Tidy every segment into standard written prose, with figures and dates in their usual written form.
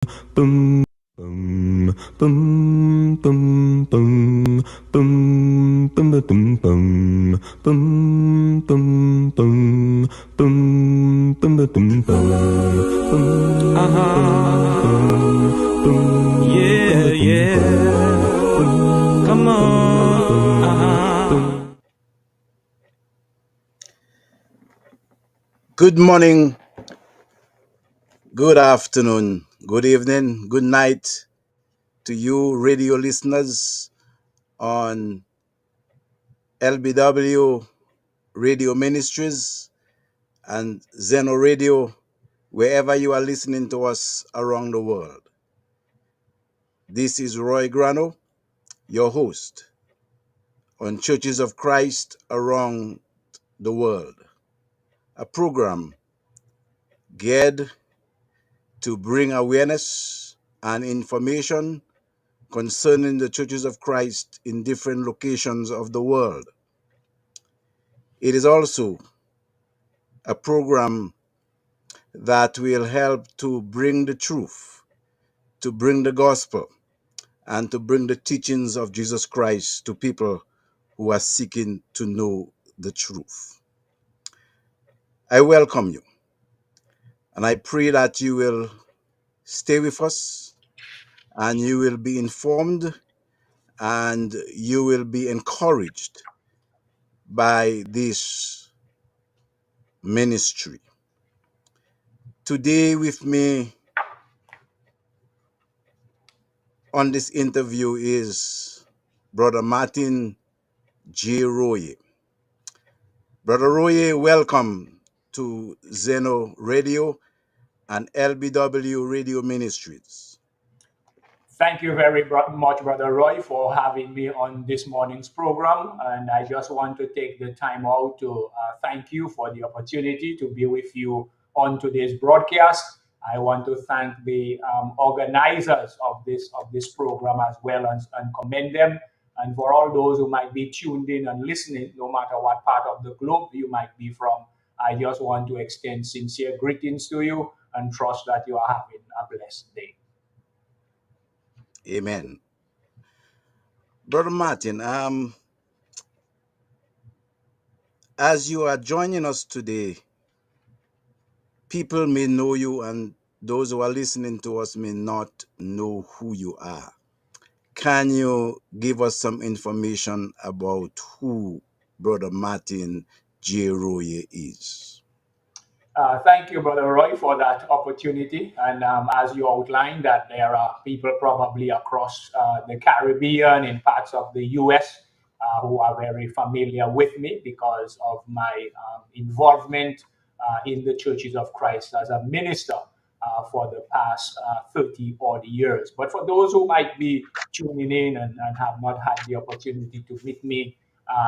Boom, boom, boom, boom, boom, boom, boom, boom, boom, boom, boom, boom, boom, boom, boom, boom, boom, Yeah, yeah. Come on. Good morning, good afternoon, good evening, good night to you radio listeners on LBW Radio Ministries and Zeno Radio, wherever you are listening to us around the world. This is Roy Graneau, your host on Churches of Christ around the world, a program geared to bring awareness and information concerning the churches of Christ in different locations of the world. It is also a program that will help to bring the truth, to bring the gospel, and to bring the teachings of Jesus Christ to people who are seeking to know the truth. I welcome you, and I pray that you will stay with us and you will be informed and you will be encouraged by this ministry. Today with me on this interview is Brother Martin J. Roye. Brother Roye, welcome to Zeno Radio and LBW Radio Ministries. Thank you very much, Brother Roy, for having me on this morning's program. And I just want to take the time out to thank you for the opportunity to be with you on today's broadcast. I want to thank the organizers of this program as well and commend them. And for all those who might be tuned in and listening, no matter what part of the globe you might be from, I just want to extend sincere greetings to you and trust that you are having a blessed day. Amen. Brother Martin, as you are joining us today, people may know you and those who are listening to us may not know who you are. Can you give us some information about who Brother Martin J. Roye is? Thank you, Brother Roy, for that opportunity. And as you outlined, that there are people probably across the Caribbean, in parts of the U.S., who are very familiar with me because of my involvement in the Churches of Christ as a minister for the past 30 odd years. But for those who might be tuning in and have not had the opportunity to meet me,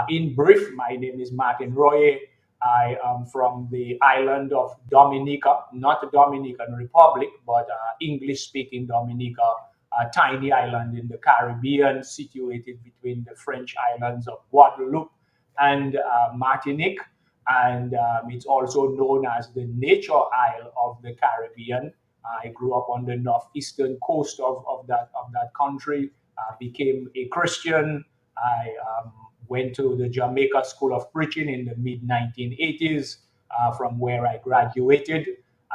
in brief, my name is Martin Roye. I am from the island of Dominica, not the Dominican Republic, but English-speaking Dominica, a tiny island in the Caribbean, situated between the French islands of Guadeloupe and Martinique. And it's also known as the Nature Isle of the Caribbean. I grew up on the northeastern coast of that country, became a Christian. I went to the Jamaica School of Preaching in the mid 1980s, from where I graduated.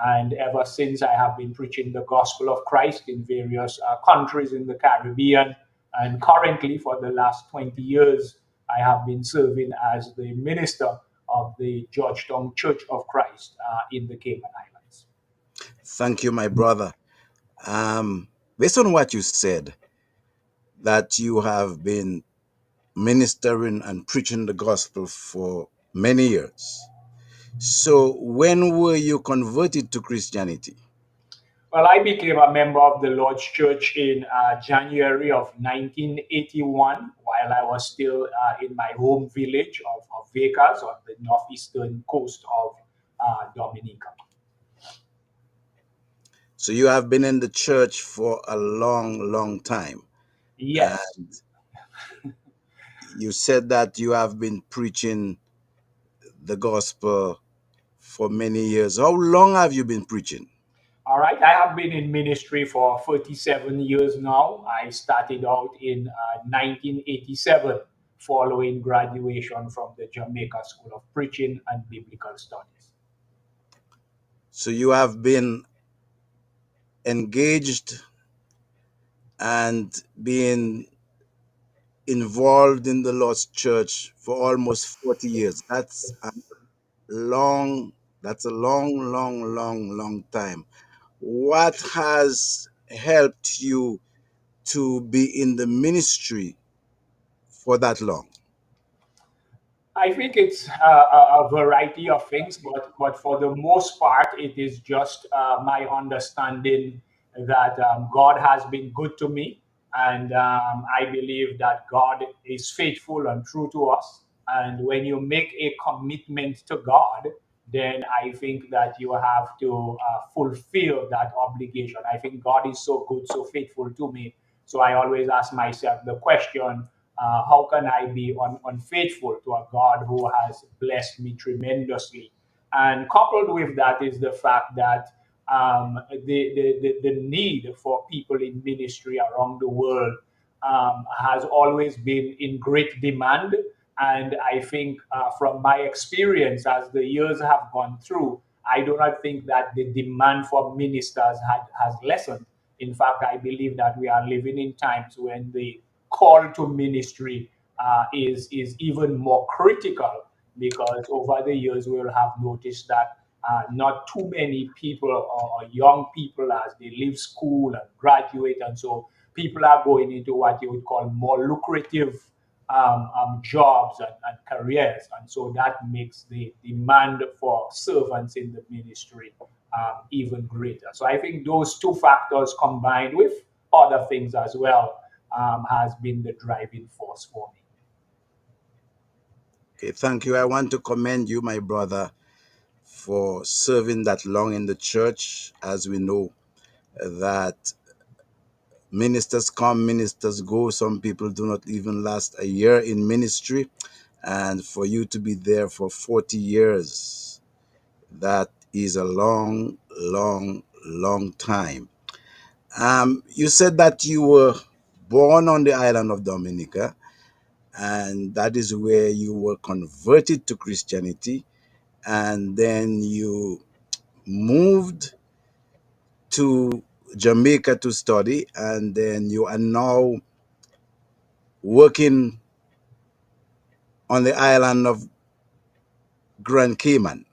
And ever since, I have been preaching the gospel of Christ in various countries in the Caribbean. And currently, for the last 20 years, I have been serving as the minister of the Georgetown Church of Christ in the Cayman Islands. Thank you, my brother. Based on what you said, that you have been ministering and preaching the gospel for many years. So, when were you converted to Christianity? Well, I became a member of the Lord's Church in January of 1981 while I was still in my home village of Vacas on the northeastern coast of Dominica. So, you have been in the church for a long, long time. Yes. And you said that you have been preaching the gospel for many years. How long have you been preaching? All right, I have been in ministry for 37 years now. I started out in 1987 following graduation from the Jamaica School of Preaching and Biblical Studies. So you have been engaged and being involved in the Lord's church for almost 40 years. Long, that's a long, long, long, long time. What has helped you to be in the ministry for that long? I think it's a variety of things, but for the most part, it is just my understanding that God has been good to me, and I believe that God is faithful and true to us. And when you make a commitment to God, then I think that you have to fulfill that obligation. I think God is so good, so faithful to me. So I always ask myself the question, how can I be unfaithful to a God who has blessed me tremendously? And coupled with that is the fact that the need for people in ministry around the world has always been in great demand. And I think from my experience, as the years have gone through, I do not think that the demand for ministers has lessened. In fact, I believe that we are living in times when the call to ministry is even more critical, because over the years we will have noticed that not too many people or young people, as they leave school and graduate, and so people are going into what you would call more lucrative jobs and careers, and so that makes the demand for servants in the ministry even greater. So I think those two factors combined with other things as well has been the driving force for me. Okay, thank you. I want to commend you, my brother, for serving that long in the church. As we know that ministers come, ministers go. Some people do not even last a year in ministry. And for you to be there for 40 years, that is a long, long, long time. You said that you were born on the island of Dominica, and that is where you were converted to Christianity, and then you moved to Jamaica to study, and then you are now working on the island of Grand Cayman.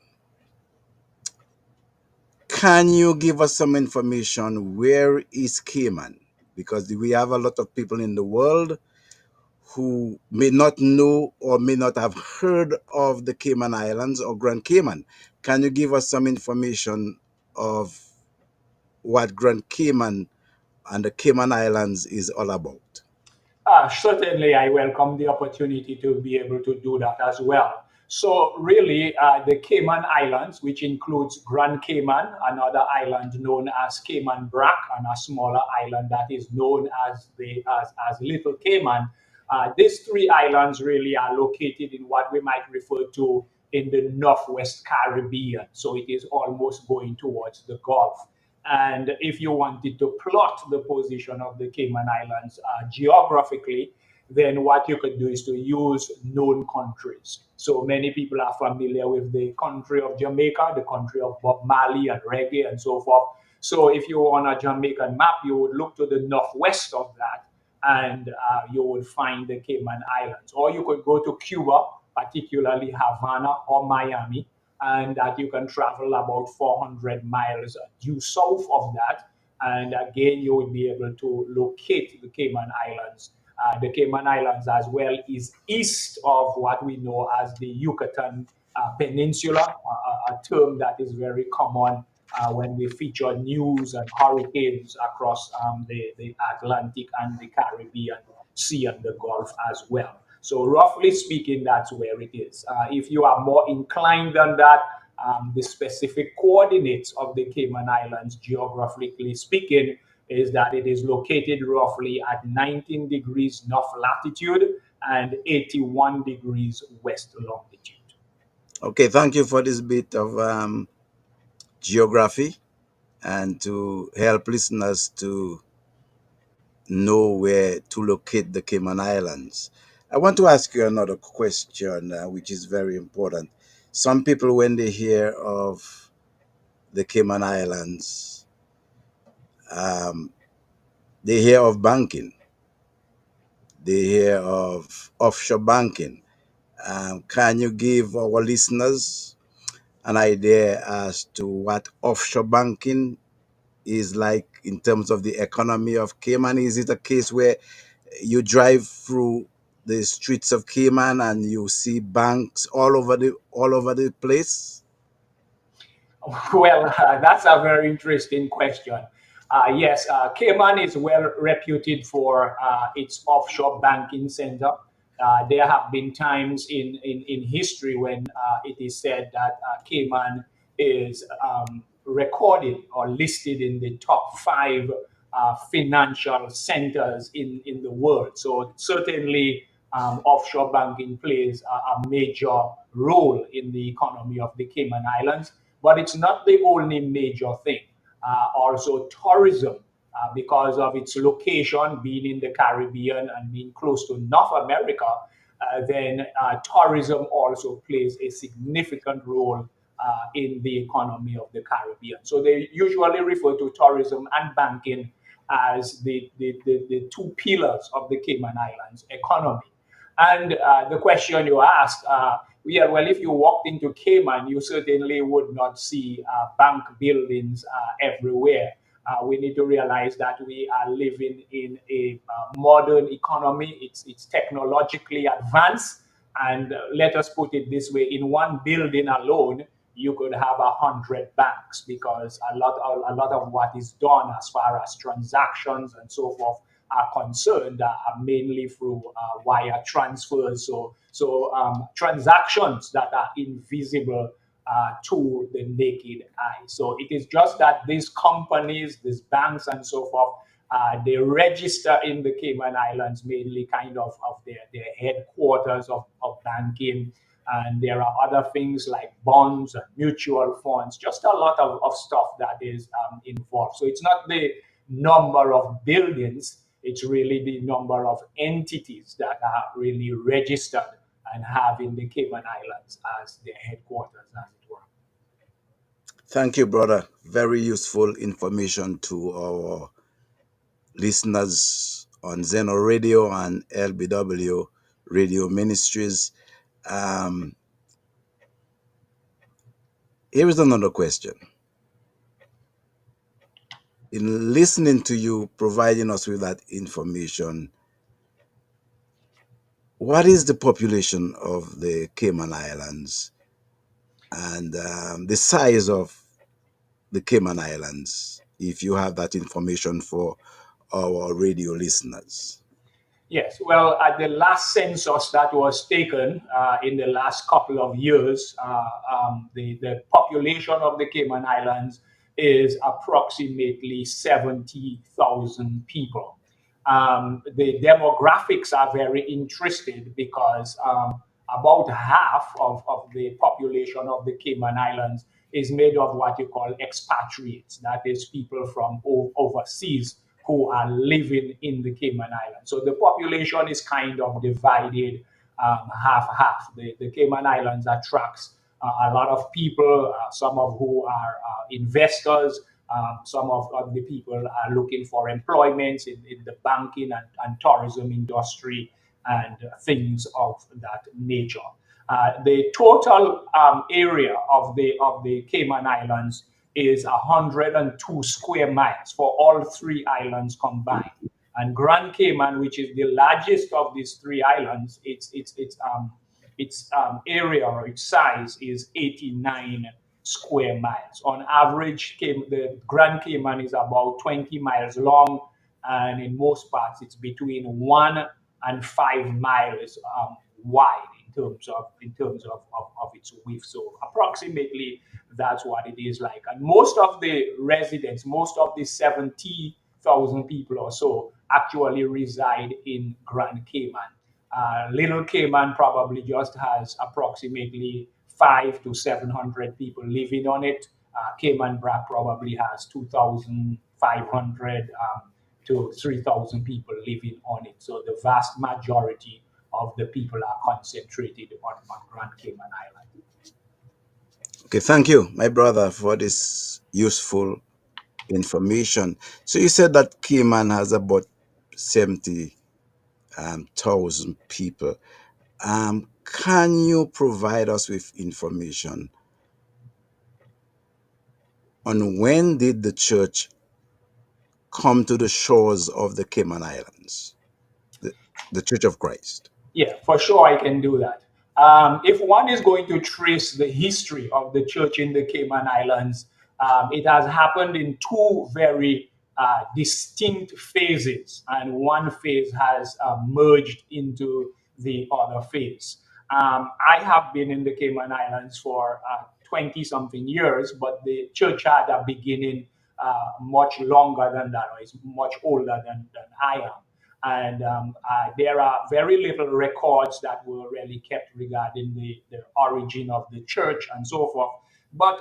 Can you give us some information? Where is Cayman? Because we have a lot of people in the world who may not know or may not have heard of the Cayman Islands or Grand Cayman. Can you give us some information of what Grand Cayman and the Cayman Islands is all about? Certainly, I welcome the opportunity to be able to do that as well. So, really, the Cayman Islands, which includes Grand Cayman, another island known as Cayman Brac, and a smaller island that is known as as Little Cayman. These three islands really are located in what we might refer to in the Northwest Caribbean. So, it is almost going towards the Gulf. And if you wanted to plot the position of the Cayman Islands geographically, then what you could do is to use known countries. So many people are familiar with the country of Jamaica, the country of Bob Marley and reggae and so forth. So if you were on a Jamaican map, you would look to the northwest of that, and you would find the Cayman Islands. Or you could go to Cuba, particularly Havana or Miami, and that you can travel about 400 miles due south of that. And again, you would be able to locate the Cayman Islands. The Cayman Islands, as well, is east of what we know as the Yucatan Peninsula, a term that is very common when we feature news and hurricanes across the Atlantic and the Caribbean Sea and the Gulf as well. So, roughly speaking, that's where it is. If you are more inclined than that, the specific coordinates of the Cayman Islands, geographically speaking, is that it is located roughly at 19 degrees north latitude and 81 degrees west longitude. Okay, thank you for this bit of geography and to help listeners to know where to locate the Cayman Islands. I want to ask you another question, which is very important. Some people, when they hear of the Cayman Islands, um, they hear of banking, they hear of offshore banking. Can you give our listeners an idea as to what offshore banking is like in terms of the economy of Cayman? Is it a case where you drive through the streets of Cayman and you see banks all over the place? Well, that's a very interesting question. Yes, Cayman is well reputed for its offshore banking center. There have been times in history when it is said that Cayman is recorded or listed in the top five financial centers in the world. So certainly offshore banking plays a major role in the economy of the Cayman Islands, but it's not the only major thing. Also, tourism, because of its location being in the Caribbean and being close to North America, then tourism also plays a significant role in the economy of the Caribbean. So they usually refer to tourism and banking as the two pillars of the Cayman Islands economy. And the question you asked, yeah, well, if you walked into Cayman, you certainly would not see bank buildings everywhere. We need to realize that we are living in a modern economy. It's technologically advanced. And let us put it this way, in one building alone, you could have 100 banks, because a lot of what is done as far as transactions and so forth are concerned are mainly through wire transfers. So transactions that are invisible to the naked eye. So it is just that these companies, these banks, and so forth, they register in the Cayman Islands mainly kind of their headquarters of banking. And there are other things like bonds and mutual funds, just a lot of stuff that is involved. So it's not the number of buildings, it's really the number of entities that are really registered and have in the Cayman Islands as their headquarters, as it were. Thank you, brother. Very useful information to our listeners on Zeno Radio and LBW Radio Ministries. Um, Here is another question. In listening to you providing us with that information, what is the population of the Cayman Islands and the size of the Cayman Islands, if you have that information for our radio listeners? Yes, well, at the last census that was taken in the last couple of years, the population of the Cayman Islands is approximately 70,000 people. The demographics are very interesting because about half of the population of the Cayman Islands is made of what you call expatriates, that is, people from overseas who are living in the Cayman Islands. So the population is kind of divided half-half. The Cayman Islands attracts a lot of people, some of who are investors, some of the people are looking for employment in the banking and tourism industry and things of that nature. The total area of the Cayman Islands is 102 square miles for all three islands combined. And Grand Cayman, which is the largest of these three islands, its area or its size is 89 square miles. On average, the Grand Cayman is about 20 miles long, and in most parts, it's between 1 and 5 miles wide in terms of its width. So approximately that's what it is like. And most of the residents, most of the 70,000 people or so, actually reside in Grand Cayman. Little Cayman probably just has approximately 500 to 700 people living on it. Cayman Brac probably has 2,500 to 3,000 people living on it. So the vast majority of the people are concentrated on Grand Cayman Island. Okay, thank you, my brother, for this useful information. So you said that Cayman has about 70,000 people. Can you provide us with information on when did the church come to the shores of the Cayman Islands, the Church of Christ? Yeah, for sure, I can do that. If one is going to trace the history of the church in the Cayman Islands, it has happened in two very distinct phases, and one phase has merged into the other phase. I have been in the Cayman Islands for 20 something years, but the church had a beginning much longer than that, or is much older than I am. And there are very little records that were really kept regarding the origin of the church and so forth. But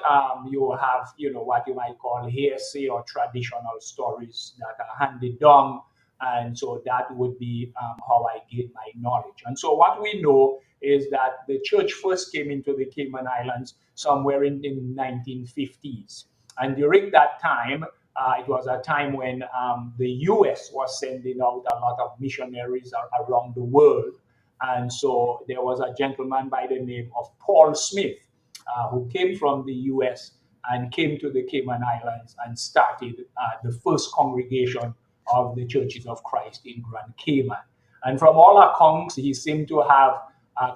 you have, what you might call hearsay or traditional stories that are handed down. And so that would be how I get my knowledge. And so what we know is that the church first came into the Cayman Islands somewhere in the 1950s. And during that time, it was a time when the US was sending out a lot of missionaries around the world. And so there was a gentleman by the name of Paul Smith who came from the US and came to the Cayman Islands and started the first congregation of the Churches of Christ in Grand Cayman. And from all accounts, he seemed to have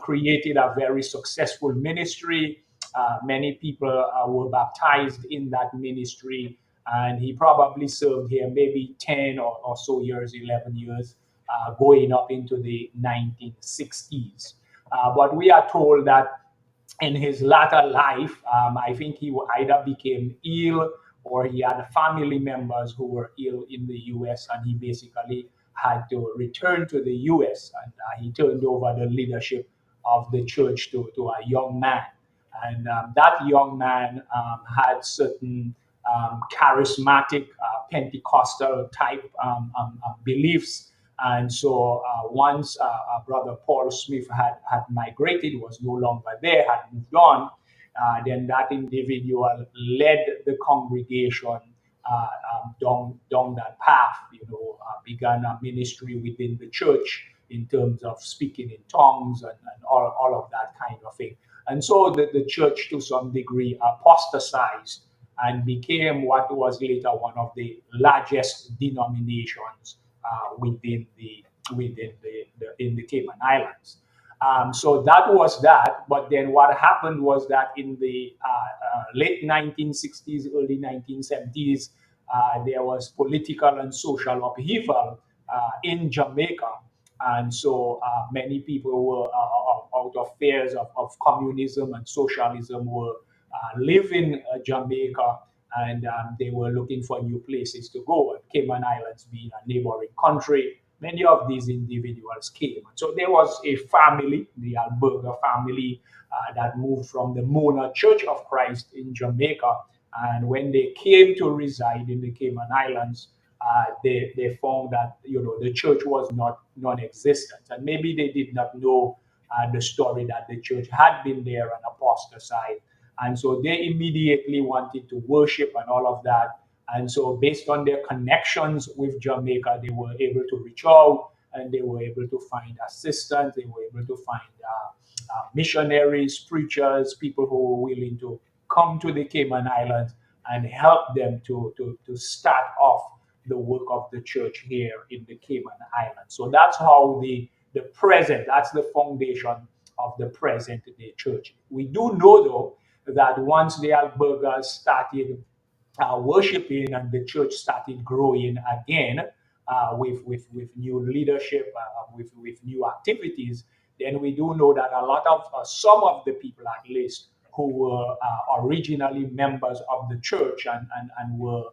created a very successful ministry. Many people were baptized in that ministry, and he probably served here maybe 10 or so years, 11 years, going up into the 1960s. But we are told that in his latter life, I think he either became ill or he had family members who were ill in the US, and he basically had to return to the US, and he turned over the leadership of the church to a young man. And that young man had certain charismatic Pentecostal type beliefs. And so once Brother Paul Smith had migrated, was no longer there, had moved on, then that individual led the congregation down that path, began a ministry within the church in terms of speaking in tongues and all of that kind of thing. And so the church, to some degree, apostatized and became what was later one of the largest denominations in the Cayman Islands. So that was that. But then what happened was that in the late 1960s, early 1970s, there was political and social upheaval in Jamaica. And so many people were out of fears of communism and socialism were leaving Jamaica, and they were looking for new places to go. And Cayman Islands being a neighboring country, many of these individuals came. So there was a family, the Alberga family, that moved from the Mona Church of Christ in Jamaica. And when they came to reside in the Cayman Islands, they found that the church was not non-existent, and maybe they did not know the story that the church had been there and apostatized, and so they immediately wanted to worship and all of that. And so, based on their connections with Jamaica, they were able to reach out and they were able to find assistance. They were able to find missionaries, preachers, people who were willing to come to the Cayman Islands and help them to start off the work of the church here in the Cayman Islands. So that's how that's the foundation of the present day church. We do know, though, that once the Albergas started worshiping and the church started growing again with new leadership, with new activities, then we do know that a lot of some of the people, at least, who were originally members of the church and were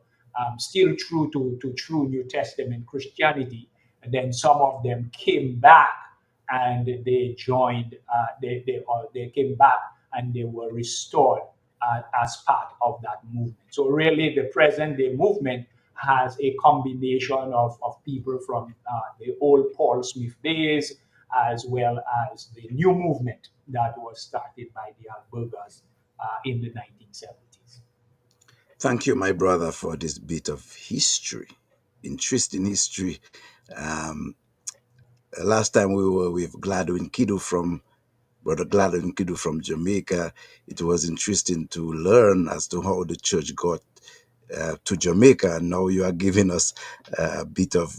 still true to true New Testament Christianity, and then some of them came back and they joined. They came back and they were restored as part of that movement. So really, the present day movement has a combination of people from the old Paul Smith days, as well as the new movement that was started by the Albergas in the 1970s. Thank you, my brother, for this bit of history, interesting history. Um, Last time we were with Gladwin Kidu from Brother Gladwin Kidu from Jamaica. It was interesting to learn as to how the church got to Jamaica, and now you are giving us a bit of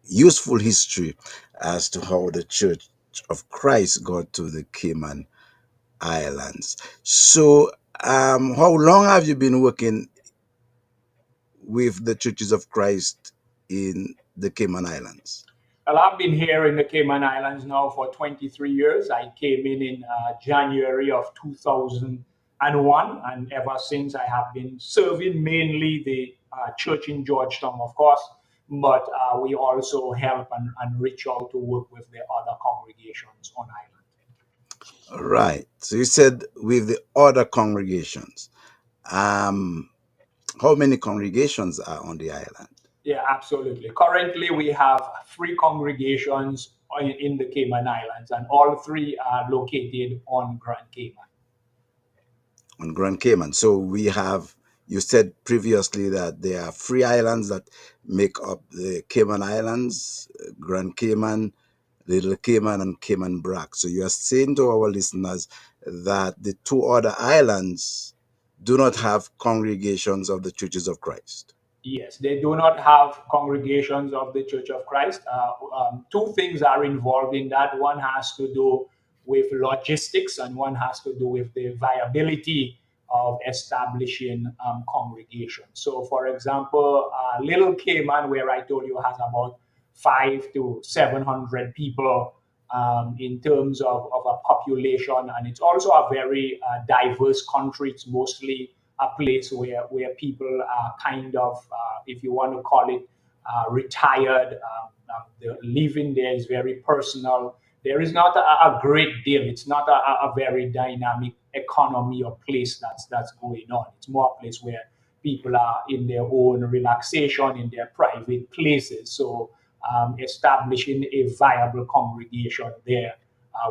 useful history as to how the Church of Christ got to the Cayman Islands. So, how long have you been working with the Churches of Christ in the Cayman Islands? Well, I've been here in the Cayman Islands now for 23 years. I came in January of 2001, and ever since I have been serving mainly the church in Georgetown, of course, but we also help and reach out to work with the other congregations on island. All right. So you said with the other congregations. Um, how many congregations are on the island? Yeah, absolutely. Currently, we have three congregations in the Cayman Islands, and all three are located on Grand Cayman. On Grand Cayman. So we have, you said previously that there are three islands that make up the Cayman Islands, Grand Cayman, Little Cayman, and Cayman Brac. So you are saying to our listeners that the two other islands do not have congregations of the Churches of Christ. Yes, they do not have congregations of the Church of Christ. Two things are involved in that. One has to do with logistics, and one has to do with the viability of establishing congregations. So, for example, Little Cayman, where I told you has about 500 to 700 people in terms of a population, and it's also a very diverse country. It's mostly a place where people are kind of, if you want to call it, retired. The living there is very personal. There is not a great deal. It's not a very dynamic economy or place that's going on. It's more a place where people are in their own relaxation, in their private places. So establishing a viable congregation there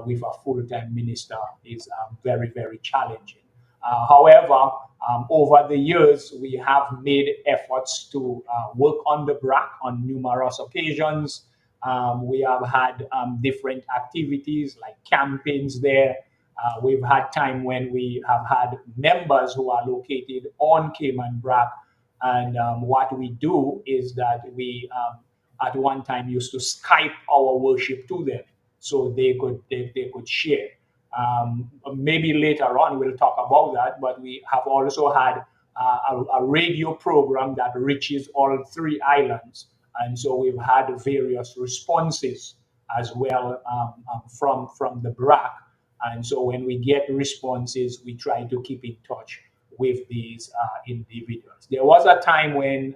with a full-time minister is very, very challenging. However, over the years, we have made efforts to work on the BRAC on numerous occasions. We have had different activities like campaigns there. We've had time when we have had members who are located on Cayman BRAC. And what we do is that we, at one time, used to Skype our worship to them so they could share. Maybe later on we'll talk about that, but we have also had a radio program that reaches all three islands. And so we've had various responses as well from the BRAC. And so when we get responses, we try to keep in touch with these individuals. There was a time when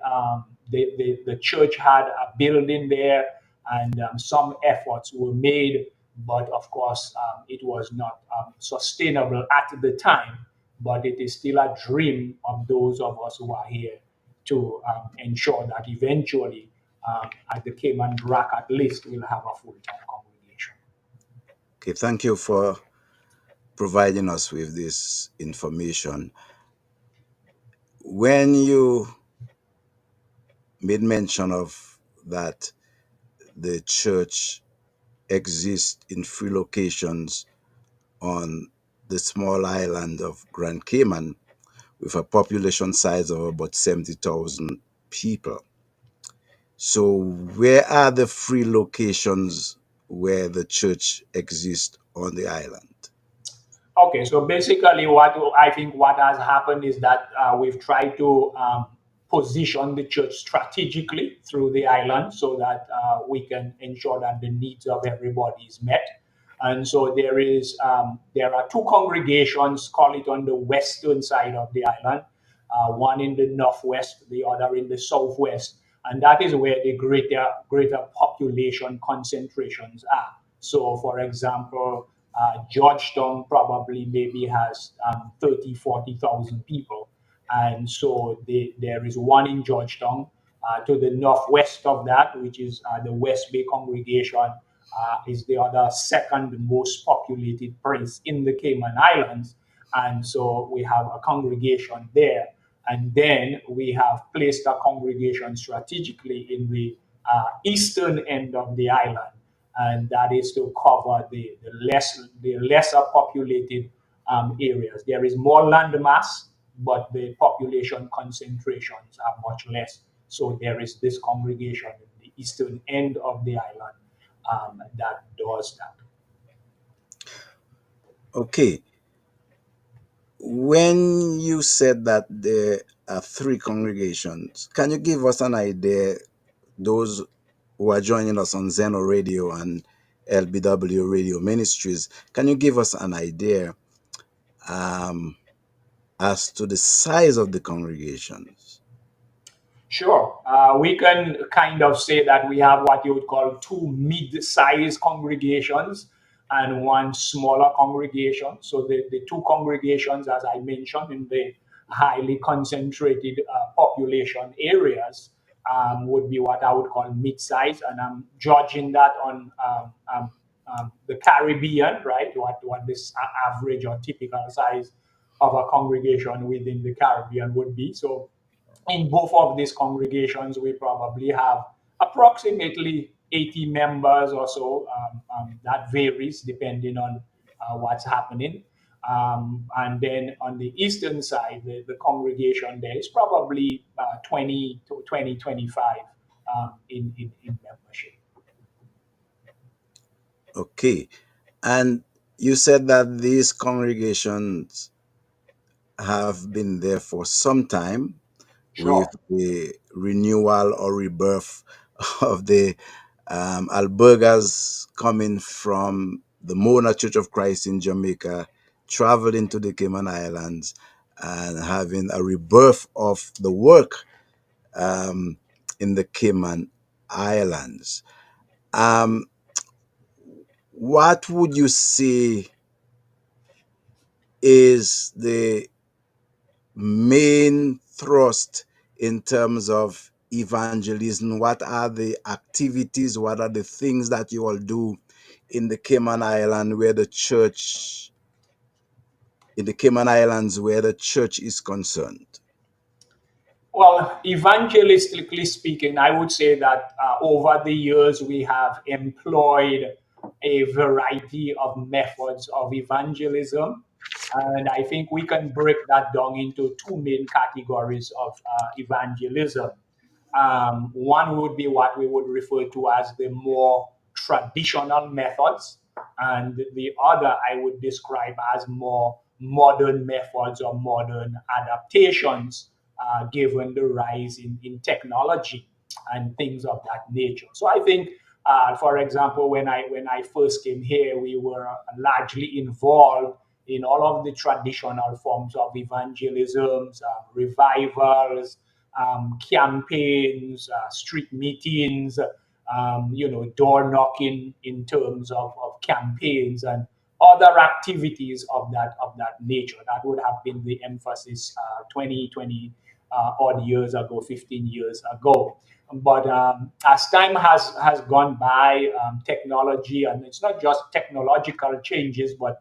the church had a building there, and some efforts were made, but of course, it was not sustainable at the time. But it is still a dream of those of us who are here to ensure that eventually, at the Cayman BRAC at least, we'll have a full-time congregation. Okay, thank you for providing us with this information. When you made mention of that the church exists in three locations on the small island of Grand Cayman with a population size of about 70,000 people. So where are the three locations where the church exists on the island? Okay, so basically, what has happened is that we've tried to position the church strategically through the island so that we can ensure that the needs of everybody is met. And so there are two congregations, call it on the western side of the island, one in the northwest, the other in the southwest, and that is where the greater population concentrations are. So, for example, Georgetown probably maybe has 30, 40,000 people. And so there is one in Georgetown. To the northwest of that, which is the West Bay congregation, is the other second most populated place in the Cayman Islands. And so we have a congregation there. And then we have placed a congregation strategically in the eastern end of the island, and that is to cover the lesser populated areas. There is more land mass, but the population concentrations are much less. So there is this congregation in the eastern end of the island that does that. Okay. When you said that there are three congregations, can you give us an idea, those who are joining us on Zeno Radio and LBW Radio Ministries, can you give us an idea as to the size of the congregations? Sure. We can kind of say that we have what you would call two mid-sized congregations and one smaller congregation. So the two congregations, as I mentioned, in the highly concentrated population areas would be what I would call mid-sized. And I'm judging that on the Caribbean, right? What this average or typical size of a congregation within the Caribbean would be. So in both of these congregations, we probably have approximately 80 members or so. That varies depending on what's happening. And then on the eastern side, the congregation there is probably 20 to 25 in membership. Okay. And you said that these congregations have been there for some time with Sure. the renewal or rebirth of the albergas coming from the Mona Church of Christ in Jamaica, traveling to the Cayman Islands and having a rebirth of the work in the Cayman Islands. What would you say is the main thrust in terms of evangelism? What are the activities? What are the things that you all do in the Cayman Island where the church, in the Cayman Islands where the church is concerned? Well, evangelistically speaking, I would say that over the years we have employed a variety of methods of evangelism. And I think we can break that down into two main categories of evangelism. One would be what we would refer to as the more traditional methods, and the other I would describe as more modern methods or modern adaptations, given the rise in technology and things of that nature. So I think, for example, when I first came here, we were largely involved in all of the traditional forms of evangelisms, revivals, campaigns, street meetings, door knocking in terms of campaigns and other activities of that nature. That would have been the emphasis 20 odd years ago, 15 years ago. But as time has gone by, technology, and it's not just technological changes, but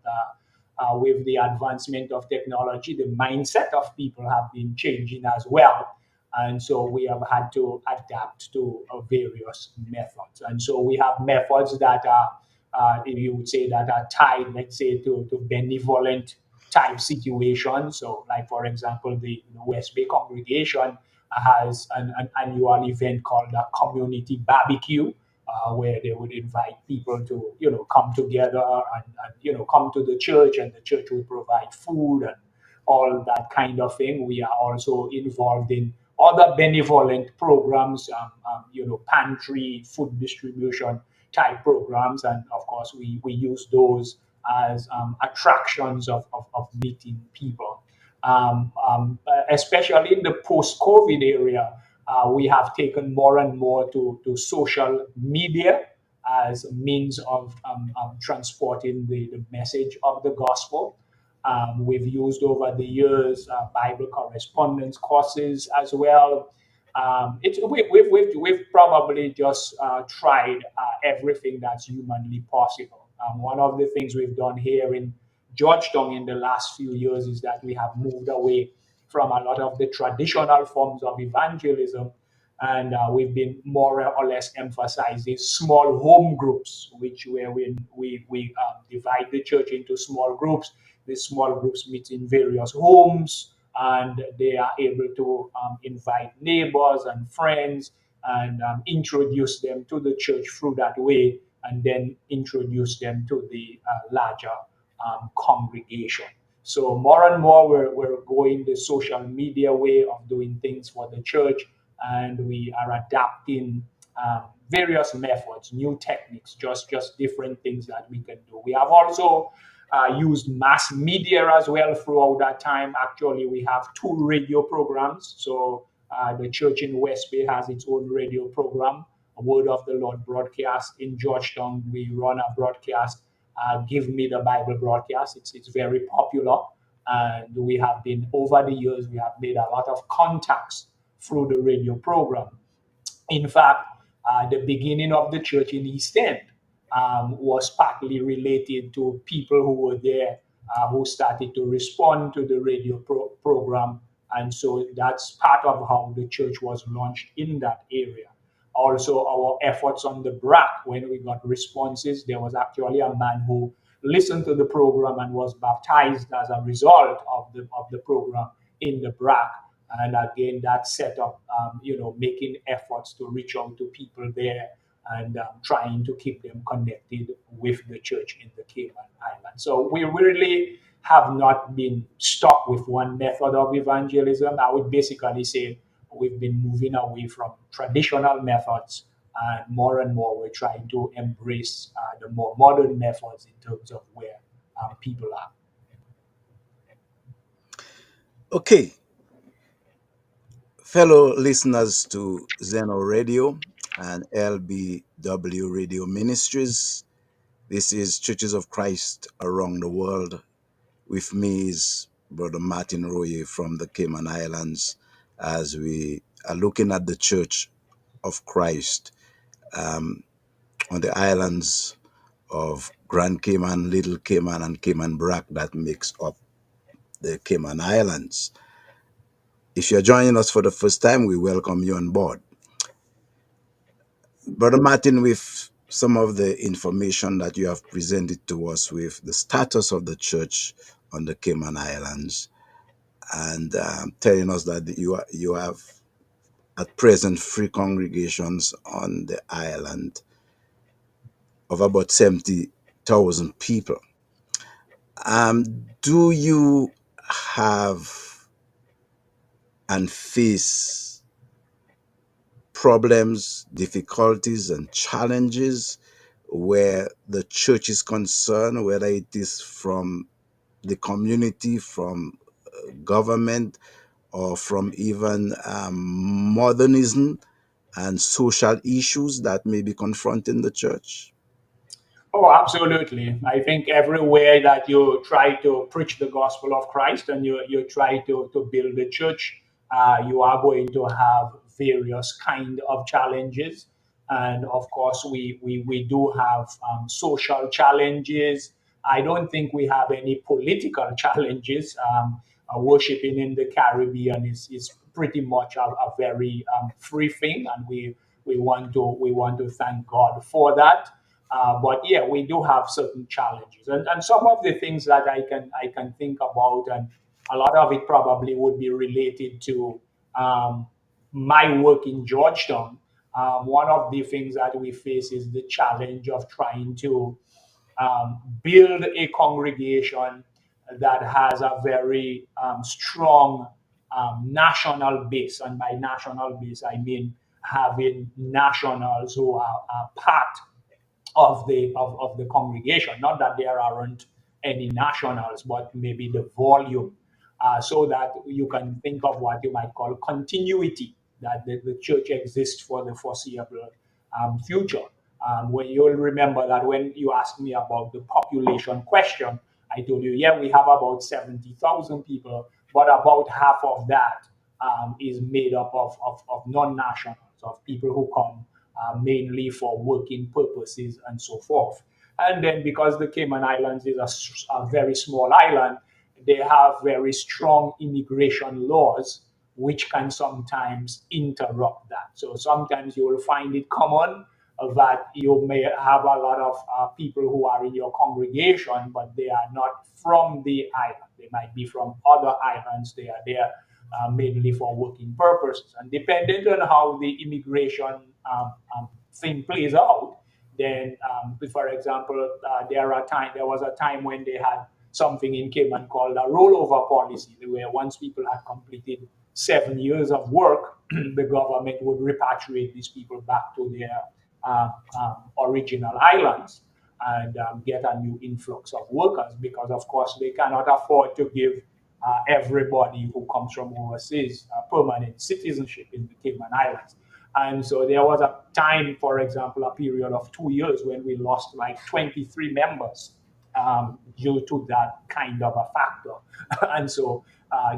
with the advancement of technology, the mindset of people have been changing as well. And so we have had to adapt to various methods. And so we have methods that are, if you would say, that are tied, let's say, to benevolent type situations. So, like, for example, the West Bay congregation has an annual event called a community barbecue, where they would invite people to, come together and come to the church, and the church would provide food and all that kind of thing. We are also involved in other benevolent programs, pantry, food distribution type programs. And of course, we use those as attractions of meeting people. Especially in the post-COVID area, we have taken more and more to social media as a means of transporting the message of the gospel. We've used over the years Bible correspondence courses as well. We've probably just tried everything that's humanly possible. One of the things we've done here in Georgetown in the last few years is that we have moved away from a lot of the traditional forms of evangelism, and we've been more or less emphasizing small home groups, where we divide the church into small groups. These small groups meet in various homes, and they are able to invite neighbors and friends and introduce them to the church through that way, and then introduce them to the larger congregation. So more and more, we're going the social media way of doing things for the church, and we are adapting various methods, new techniques, just different things that we can do. We have also used mass media as well throughout that time. Actually, we have 2 radio programs. So the church in West Bay has its own radio program, a Word of the Lord broadcast. In Georgetown, we run a broadcast, Give Me the Bible broadcast. It's very popular. And we have been, over the years, we have made a lot of contacts through the radio program. In fact, the beginning of the church in East End was partly related to people who were there, who started to respond to the radio program. And so that's part of how the church was launched in that area. Also, our efforts on the BRAC, when we got responses, there was actually a man who listened to the program and was baptized as a result of the program in the BRAC. And again, that set up, making efforts to reach out to people there and trying to keep them connected with the church in the Cayman Islands. So we really have not been stuck with one method of evangelism. I would basically say we've been moving away from traditional methods, and more we're trying to embrace the more modern methods in terms of where people are. Okay, fellow listeners to Zeno Radio and LBW Radio Ministries, this is Churches of Christ Around the World. With me is Brother Martin Roye from the Cayman Islands, as we are looking at the Church of Christ on the islands of Grand Cayman, Little Cayman, and Cayman Brac that makes up the Cayman Islands. If you're joining us for the first time, we welcome you on board. Brother Martin, with some of the information that you have presented to us with the status of the church on the Cayman Islands, and telling us that you have at present 3 congregations on the island of about 70,000 people. Do you have and face problems, difficulties, and challenges where the church is concerned, whether it is from the community, from government, or from even modernism and social issues that may be confronting the church? Oh, absolutely. I think everywhere that you try to preach the gospel of Christ and you try to build a church, you are going to have various kind of challenges. And of course, we do have social challenges. I don't think we have any political challenges. Worshiping in the Caribbean is pretty much a very free thing, and we want to thank God for that. But yeah, we do have certain challenges, and some of the things that I can think about, and a lot of it probably would be related to my work in Georgetown. One of the things that we face is the challenge of trying to build a congregation that has a very strong national base, and by national base I mean having nationals who are part of the congregation. Not that there aren't any nationals, but maybe the volume, so that you can think of what you might call continuity, that the church exists for the foreseeable future. When you'll remember that when you asked me about the population question, I told you, yeah, we have about 70,000 people, but about half of that is made up of non-nationals, of people who come mainly for working purposes and so forth. And then because the Cayman Islands is a very small island, they have very strong immigration laws, which can sometimes interrupt that. So sometimes you will find it common that you may have a lot of people who are in your congregation, but they are not from the island. They might be from other islands. They are there mainly for working purposes. And depending on how the immigration thing plays out, then, for example, there was a time when they had something in Cayman called a rollover policy, where once people had completed 7 years of work, the government would repatriate these people back to their original islands and get a new influx of workers, because, of course, they cannot afford to give everybody who comes from overseas permanent citizenship in the Cayman Islands. And so there was a time, for example, a period of 2 years when we lost like 23 members due to that kind of a factor. And so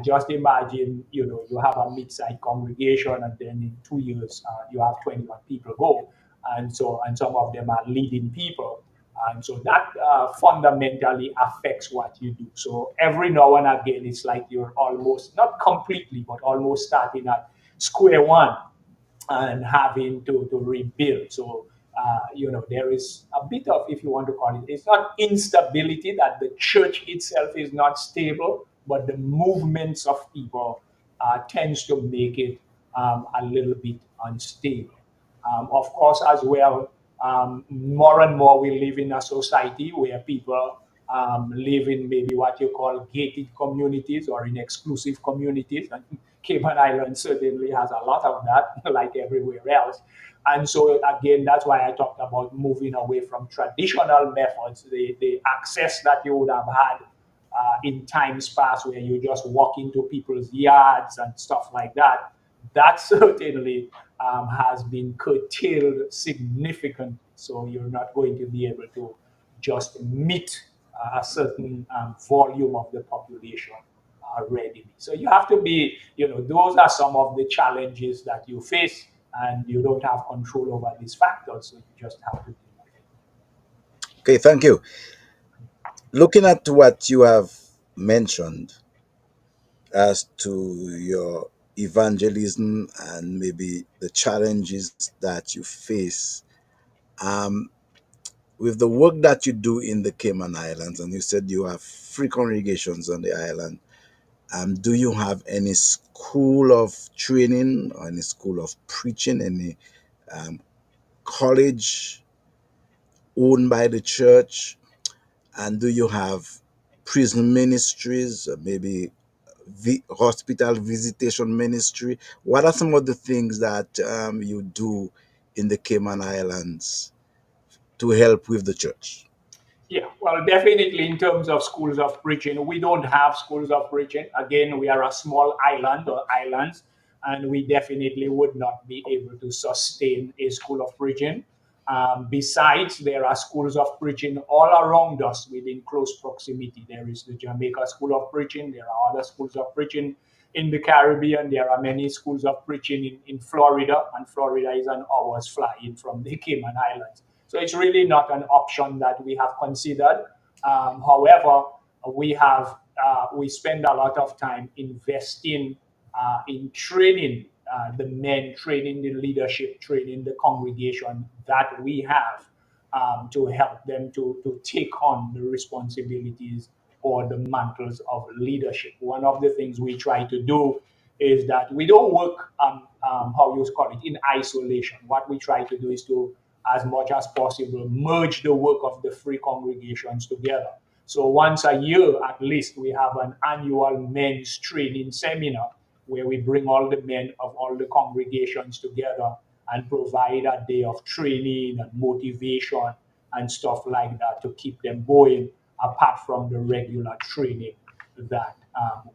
just imagine, you have a mid-sized congregation, and then in 2 years you have 21 people go, and some of them are leading people. And so that fundamentally affects what you do. So every now and again, it's like you're almost, not completely, but almost starting at square one and having to rebuild. So, there is a bit of, if you want to call it, it's not instability that the church itself is not stable, but the movements of people tends to make it a little bit unstable. Of course, as well, more and more we live in a society where people live in maybe what you call gated communities or in exclusive communities. And Cayman Islands certainly has a lot of that, like everywhere else. And so, again, that's why I talked about moving away from traditional methods, the access that you would have had in times past, where you just walk into people's yards and stuff like that. That certainly has been curtailed significantly. So you're not going to be able to just meet a certain volume of the population readily. So you have to be, those are some of the challenges that you face, and you don't have control over these factors. So you just have to deal with it. Okay, thank you. Looking at what you have mentioned as to your evangelism and maybe the challenges that you face, um, with the work that you do in the Cayman Islands, and you said you have free congregations on the island, do you have any school of training or any school of preaching, any college owned by the church? And do you have prison ministries, maybe hospital visitation ministry? What are some of the things that you do in the Cayman Islands to help with the church? Yeah, well, definitely in terms of schools of preaching, we don't have schools of preaching. Again, we are a small island or islands, and we definitely would not be able to sustain a school of preaching. Besides, there are schools of preaching all around us within close proximity. There is the Jamaica School of Preaching. There are other schools of preaching in the Caribbean. There are many schools of preaching in Florida, and Florida is an hour's fly in from the Cayman Islands. So it's really not an option that we have considered. However, we spend a lot of time investing in training the men, training the leadership, training the congregation that we have to help them to take on the responsibilities or the mantles of leadership. One of the things we try to do is that we don't work, how you call it, in isolation. What we try to do is to, as much as possible, merge the work of the free congregations together. So once a year, at least, we have an annual men's training seminar where we bring all the men of all the congregations together and provide a day of training and motivation and stuff like that to keep them going, apart from the regular training that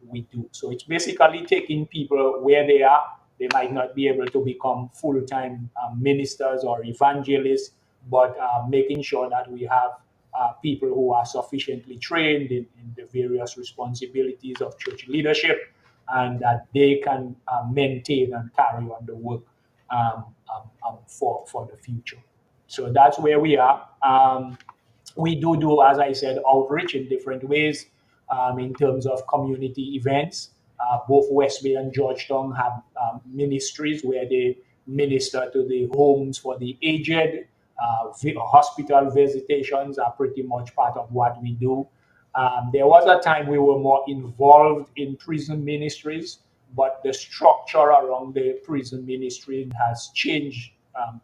we do. So it's basically taking people where they are. They might not be able to become full-time ministers or evangelists, but making sure that we have people who are sufficiently trained in the various responsibilities of church leadership, and that they can maintain and carry on the work for the future. So that's where we are. We do, as I said, outreach in different ways in terms of community events. Both West Bay and Georgetown have ministries where they minister to the homes for the aged. Hospital visitations are pretty much part of what we do. There was a time we were more involved in prison ministries, but the structure around the prison ministry has changed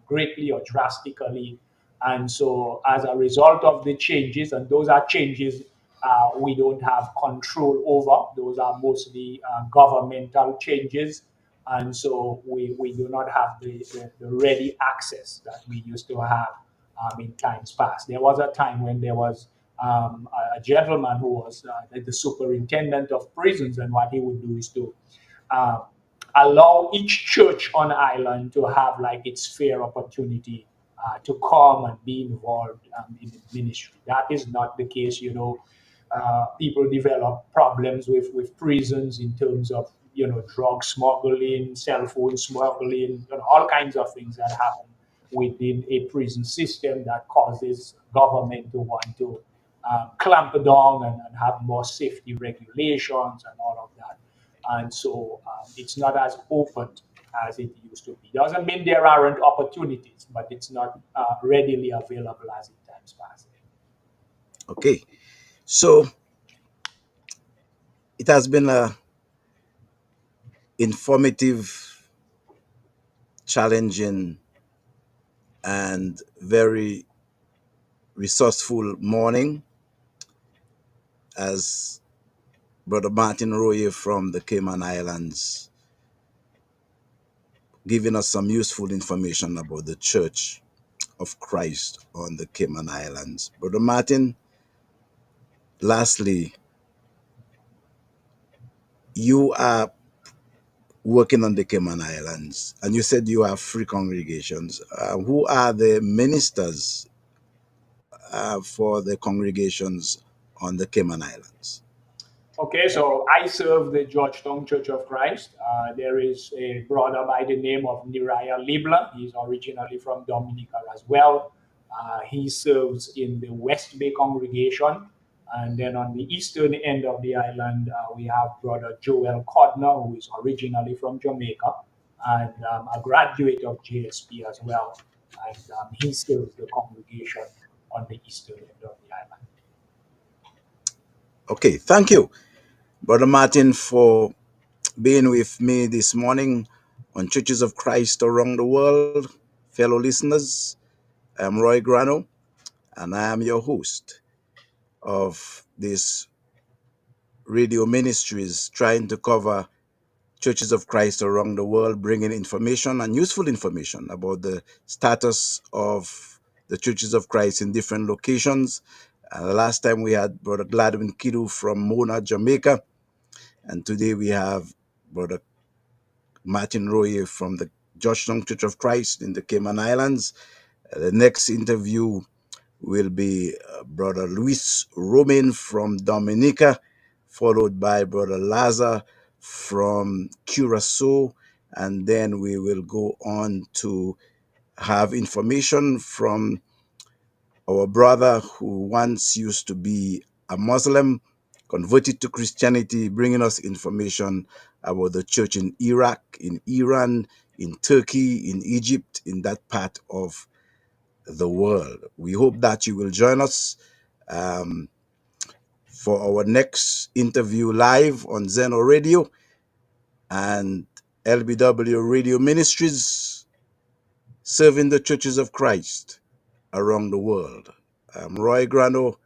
greatly or drastically. And so, as a result of the changes, and those are changes we don't have control over, those are mostly governmental changes. And so, we do not have the ready access that we used to have in times past. There was a time when there was a gentleman who was the superintendent of prisons, and what he would do is to uh, allow each church on the island to have like its fair opportunity to come and be involved in the ministry. That is not the case, you know. People develop problems with prisons in terms of, you know, drug smuggling, cell phone smuggling, you know, all kinds of things that happen within a prison system that causes government to want to clamp down and have more safety regulations and all of that. And so it's not as open as it used to be. Doesn't mean there aren't opportunities, but it's not readily available as in times past. Okay. So it has been a informative, challenging, and very resourceful morning as Brother Martin Royer from the Cayman Islands giving us some useful information about the Church of Christ on the Cayman Islands. Brother Martin, lastly, you are working on the Cayman Islands, and you said you have three congregations. Who are the ministers for the congregations on the Cayman Islands? Okay, so I serve the Georgetown Church of Christ. There is a brother by the name of Neriah Libla. He's originally from Dominica as well. He serves in the West Bay congregation. And then on the eastern end of the island, we have brother Joel Codner, who is originally from Jamaica and a graduate of JSP as well. And he serves the congregation on the eastern end of the island. Okay, thank you, Brother Martin, for being with me this morning on Churches of Christ around the world. Fellow listeners, I'm Roy Graneau, and I am your host of this radio ministries trying to cover churches of Christ around the world, bringing information and useful information about the status of the churches of Christ in different locations. Last time we had Brother Gladwin Kidu from Mona, Jamaica, and today we have Brother Martin Royer from the Georgetown Church of Christ in the Cayman Islands. The next interview will be Brother Luis Romain from Dominica, followed by Brother Lazar from Curacao, and then we will go on to have information from our brother who once used to be a Muslim, converted to Christianity, bringing us information about the church in Iraq, in Iran, in Turkey, in Egypt, in that part of the world. We hope that you will join us um, for our next interview live on Zeno Radio and LBW Radio Ministries, serving the churches of Christ around the world. I'm Roy Graneau,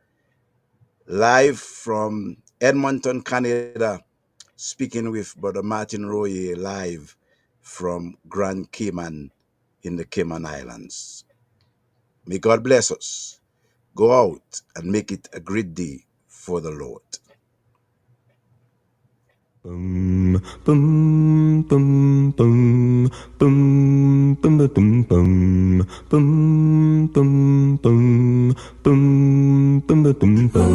live from Edmonton, Canada, speaking with Brother Martin Royer, live from Grand Cayman in the Cayman Islands. May God bless us. Go out and make it a great day for the Lord. Bum bum bum bum bum bum bum bum bum bum bum bum bum bum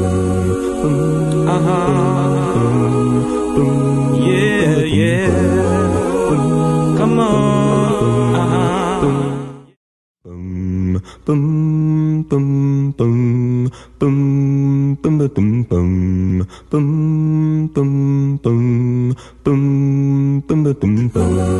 Yeah, yeah. Come on. Bum bum bum bum bum bum bum bum bum bum bum bum bum bum bum